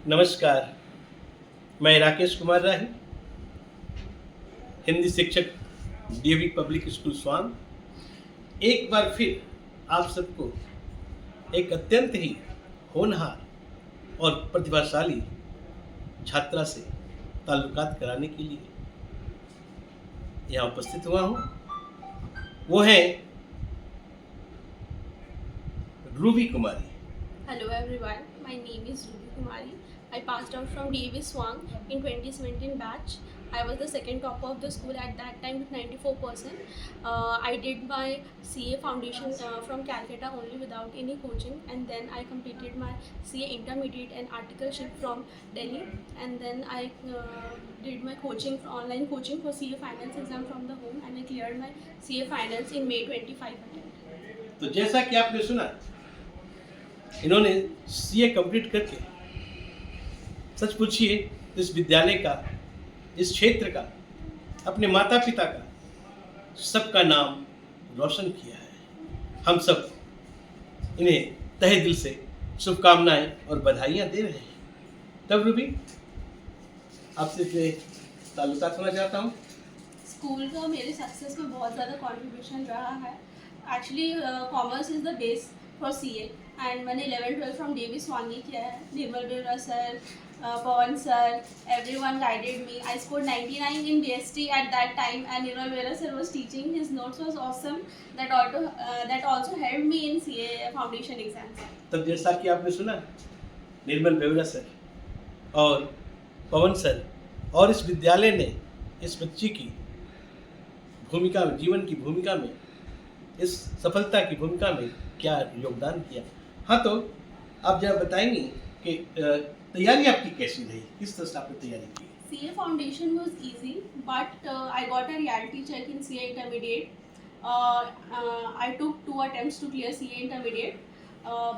नमस्कार, मैं राकेश कुमार राही, हिंदी शिक्षक डीएवी पब्लिक स्कूल स्वान। एक बार फिर आप सबको एक अत्यंत ही होनहार और प्रतिभाशाली छात्रा से ताल्लुकात कराने के लिए यहाँ उपस्थित हुआ हूँ। वो हैं Ruby Kumari. Hello everyone, my name is Ruby Kumari. I passed out from DAV Swang in 2017 batch. I was the second topper of the school at that time with 94%. I did my CA foundation from Calcutta only without any coaching, and then I completed my CA intermediate and articleship from Delhi, and then I did my coaching, online coaching for CA finance exam from the home, and I cleared my CA finance in May 25 attempt. तो जैसा कि आपने सुना, इन्होंने CA complete करके सच पूछिए इस विद्यालय का, इस क्षेत्र का, अपने माता पिता का, सबका नाम रोशन किया है। हम सब इन्हें तहे दिल से शुभकामनाएं और बधाइयां दे रहे हैं। तब रूबी, आपसे से ताल्लुकात होना चाहता हूँ। स्कूल का मेरे सक्सेस में बहुत ज़्यादा कंट्रीब्यूशन रहा है। Actually commerce is the base for CA, and मैंने 11-12 फ्रॉम डेवी स्वान किया है। निर्मल Bewra sir, Pawan sir, everyone guided me. I scored 99 in DST at that time, and Nirmal Vera sir was teaching. His notes was awesome. That also helped me in CA foundation exams. तब जैसा कि आपने सुना, निर्मल Bewra sir और पवन sir और इस विद्यालय ने इस बच्ची की भूमिका में, जीवन की भूमिका में, इस सफलता की भूमिका में क्या योगदान किया। हाँ, तो आप जरा बताएंगे कि तैयारी आपकी कैसी रही, किस तरह से आपने तैयारी की। CA foundation was easy, but I got a reality check in CA intermediate. I took 2 attempts to clear CA intermediate,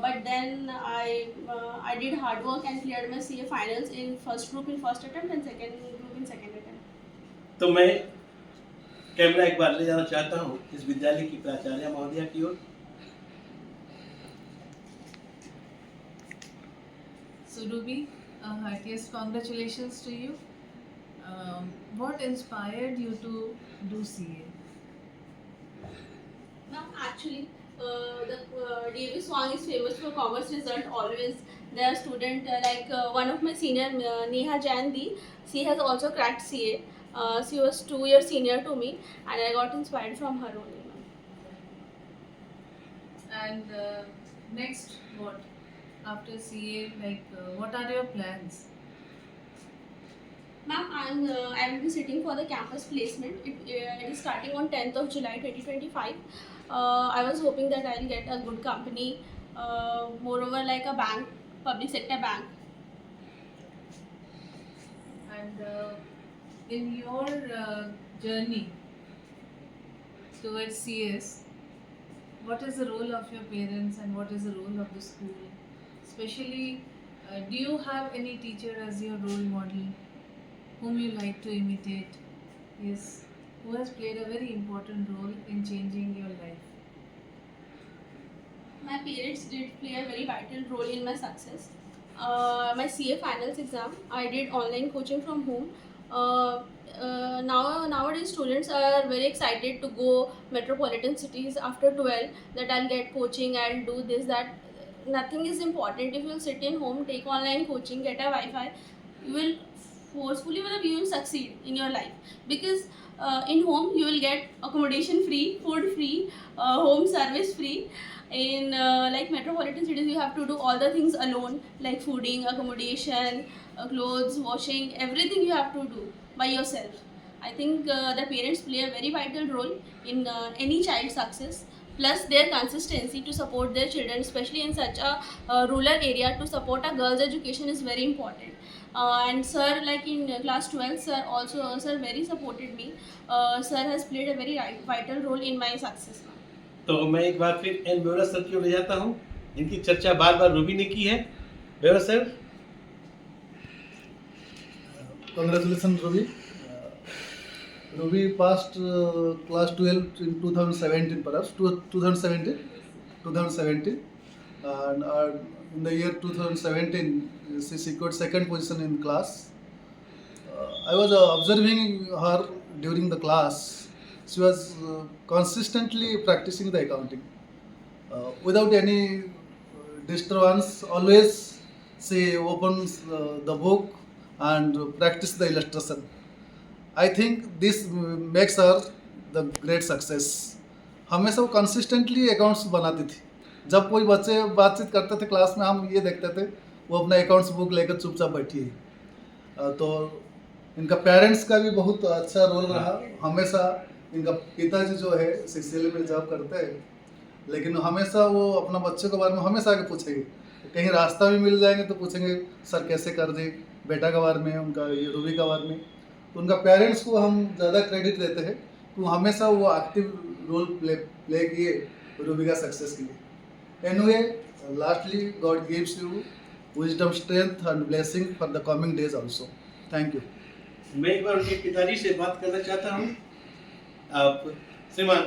but then I did hard work and cleared my CA finals in first group in first attempt and second group in second attempt. तो मैं camera एक बार ले जाना चाहता हूँ इस विद्यालय की प्राचार्य महोदया की ओर। So Ruby, heartiest congratulations to you. What inspired you to do CA? Ma'am, actually, the DAV Swang is famous for commerce result always. There are student one of my senior, Neha Jandi, she has also cracked CA. She was 2 years senior to me, and I got inspired from her only. And next, what? After CA, what are your plans? Ma'am, I will be sitting for the campus placement. It is starting on 10th of July 2025. I was hoping that I will get a good company, moreover like a bank, public sector bank. And in your journey towards CS, what is the role of your parents and what is the role of the school? Especially, do you have any teacher as your role model whom you like to imitate? Yes, who has played a very important role in changing your life? My parents did play a very vital role in my success. My CA finals exam, I did online coaching from home. Nowadays students are very excited to go metropolitan cities after 12, that I'll get coaching, I'll do this, that. Nothing is important. If you'll sit in home, take online coaching, get a Wi-Fi, you will you will succeed in your life, because in home you will get accommodation free, food free, home service free. In like metropolitan cities, you have to do all the things alone, like fooding, accommodation, clothes, washing, everything you have to do by yourself. I think the parents play a very vital role in any child's success. Plus their consistency to support their children, especially in such a rural area, to support a girl's education is very important. And sir, like in class 12, sir very supported me. Sir has played a very vital role in my success. तो मैं एक बार फिर N Bewra sir की ओर ले जाता हूँ, जिनकी चर्चा बार बार रूबी ने की है। Bewra sir. Congratulations, Ruby. Ruby passed class 12 in 2017, perhaps 2017, and in the year 2017, she secured second position in class. I was observing her during the class. She was consistently practicing the accounting without any disturbance. Always she opens the book and practice the illustration. I think this makes her the great success. हमेशा वो consistently accounts बनाती थी. जब कोई बच्चे बातचीत करते थे क्लास में, हम ये देखते थे वो अपना अकाउंट्स बुक लेकर चुपचाप बैठी है. तो इनका पेरेंट्स का भी बहुत अच्छा रोल रहा. हमेशा इनका पिताजी जो है सीसीएल में जॉब करते हैं, लेकिन हमेशा वो अपना बच्चे के बारे में हमेशा आगे पूछेंगे. कहीं रास्ता भी मिल जाएंगे तो पूछेंगे सर कैसे कर दे, बेटा के बारे में, उनका ये रूबी के बारे में. तो उनका पेरेंट्स को हम ज़्यादा क्रेडिट देते हैं तो हमेशा वो एक्टिव रोल प्ले किए रूबी का सक्सेस के लिए. Anyway, lastly God gives you wisdom, strength and blessing for the coming days also. Thank you. मैं एक बार उनके पिताजी से बात करना चाहता हूँ. आप श्रीमान,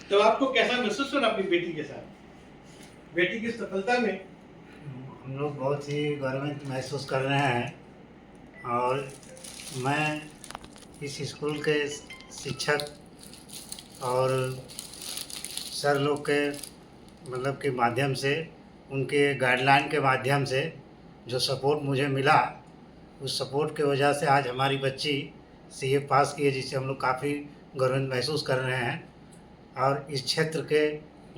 तो आपको कैसा महसूस हो रहा अपनी बेटी के साथ, बेटी की सफलता में? हम लोग बहुत ही गर्वित महसूस कर रहे हैं और मैं इस स्कूल के शिक्षक और सर लोग के मतलब के माध्यम से, उनके गाइडलाइन के माध्यम से जो सपोर्ट मुझे मिला, उस सपोर्ट की वजह से आज हमारी बच्ची सीए पास की है, जिससे हम लोग काफ़ी गर्वित महसूस कर रहे हैं. और इस क्षेत्र के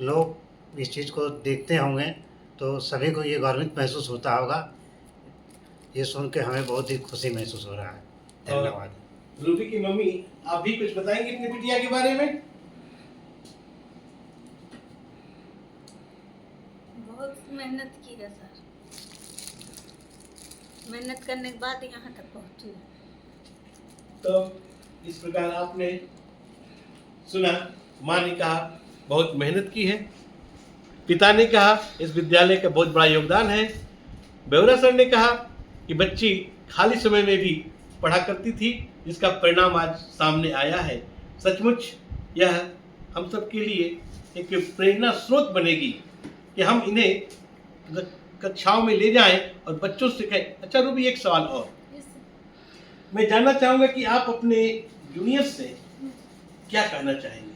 लोग इस चीज़ को देखते होंगे तो सभी को ये गर्वित महसूस होता होगा. ये सुन के हमें बहुत ही खुशी महसूस हो रहा है. धन्यवाद. रूबी की मम्मी, आप भी कुछ बताएंगे अपनी बिटिया के बारे में? बहुत मेहनत की है सर. मेहनत करने के बाद यहाँ तक पहुँची है. तो इस प्रकार आपने सुना, माँ ने कहा बहुत मेहनत की है, पिता ने कहा इस विद्यालय का बहुत बड़ा योगदान है, बेवरा सर ने कहा कि बच्ची खाली समय में भी पढ़ा करती थी, जिसका परिणाम आज सामने आया है. सचमुच यह हम सब के लिए एक प्रेरणा स्रोत बनेगी कि हम इन्हें कक्षाओं में ले जाएं और बच्चों से कहें. अच्छा रूबी, एक सवाल और मैं जानना चाहूँगा कि आप अपने जूनियर्स से क्या कहना चाहेंगे?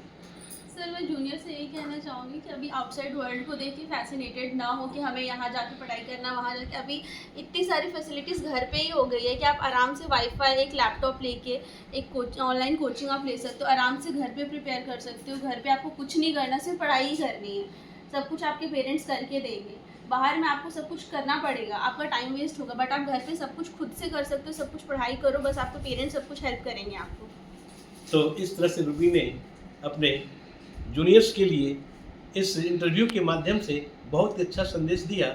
सर, मैं जूनियर से यही कहना चाहूँगी कि अभी आउटसाइड वर्ल्ड को देख के फैसिनेटेड ना हो कि हमें यहाँ जाके पढ़ाई करना, वहाँ जाके. अभी इतनी सारी फैसिलिटीज़ घर पे ही हो गई है कि आप आराम से वाईफाई, एक लैपटॉप लेके एक ऑनलाइन कोचिंग आप ले सकते हो, आराम से घर पे प्रिपेयर कर सकते हो. घर पे आपको कुछ नहीं करना, सिर्फ पढ़ाई ही करनी है. सब कुछ आपके पेरेंट्स करके देंगे. बाहर में आपको सब कुछ करना पड़ेगा, आपका टाइम वेस्ट होगा. बट आप घर पे सब कुछ खुद से कर सकते हो. सब कुछ पढ़ाई करो, बस आपके पेरेंट्स सब कुछ हेल्प करेंगे आपको. तो इस तरह से रूबी ने अपने जूनियर्स के लिए इस इंटरव्यू के माध्यम से बहुत अच्छा संदेश दिया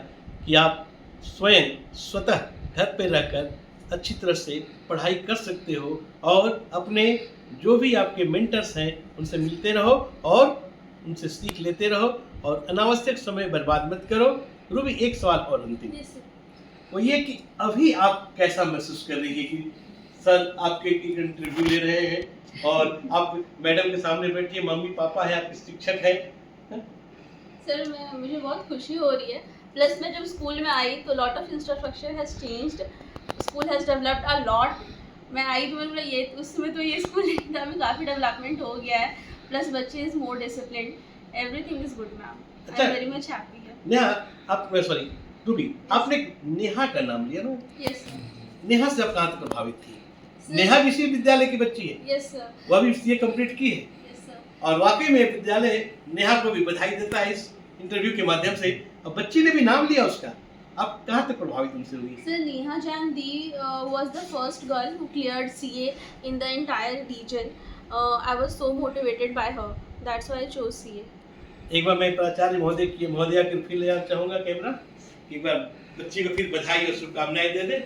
कि आप स्वतः घर पर रहकर अच्छी तरह से पढ़ाई कर सकते हो और अपने जो भी आपके मेंटर्स हैं उनसे मिलते रहो और उनसे सीख लेते रहो और अनावश्यक समय बर्बाद मत करो. रूबी, एक सवाल और अंतिम, वो ये कि अभी आप कैसा महसूस कर रही है कि सर आपके एक इंटरव्यू ले रहे हैं और आप मैडम के सामने बैठी है, मम्मी पापा है, आपके शिक्षक है? सर, मुझे बहुत खुशी हो रही है. प्लस मैं जब स्कूल में आई तो lot of infrastructure has changed, school has developed a lot. मैं आई तो मैंने बोला ये उसमें तो ये स्कूल एकदम में काफ़ी डेवलपमेंट हो गया है. प्लस बच्चे is more discipline. Everything is good ma'am. I am very much happy. Neha, आप सॉरी रूबी, आपने नेहा का नाम लिया ना? Yes sir. नेहा से आप कहाँ तक प्रभावित थी? नेहा भी इसी विद्यालय की बच्ची है, यस सर. वह भी सीए कंप्लीट की है यस सर. और वाकई में विद्यालय नेहा को भी बधाई देता है इस इंटरव्यू के माध्यम से. और बच्ची ने भी नाम लिया उसका. आप कहाँ तक प्रभावित उनसे हुई? Sir, Neha Jan Dee was the first girl who cleared CA in the entire region. I was so motivated by her. That's why I chose CA. एक बार मैं प्राचार्य महोदया के फिर ले जाना चाहूँगा कैमरा. एक बार बच्ची को फिर बधाई और शुभकामनाएं दे दें.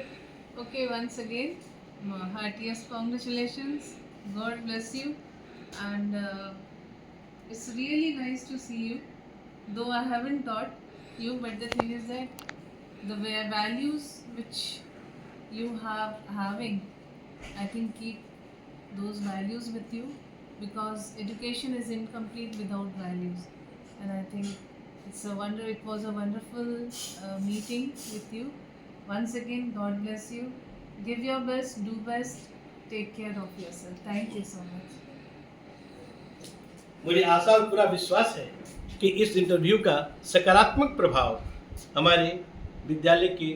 Okay, once again, heartiest congratulations. God bless you, and it's really nice to see you. Though I haven't taught you, but the thing is that the values which you having, I think keep those values with you, because education is incomplete without values, and I think It was a wonderful meeting with you. Once again, God bless you. Give your best, do best, take care of yourself. Thank you so much. मुझे आशा और पूरा विश्वास है कि इस interview का सकारात्मक प्रभाव हमारे विद्यालय के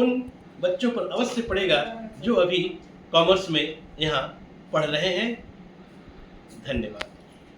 उन बच्चों पर अवश्य पड़ेगा जो अभी कॉमर्स में यहाँ पढ़ रहे हैं। धन्यवाद।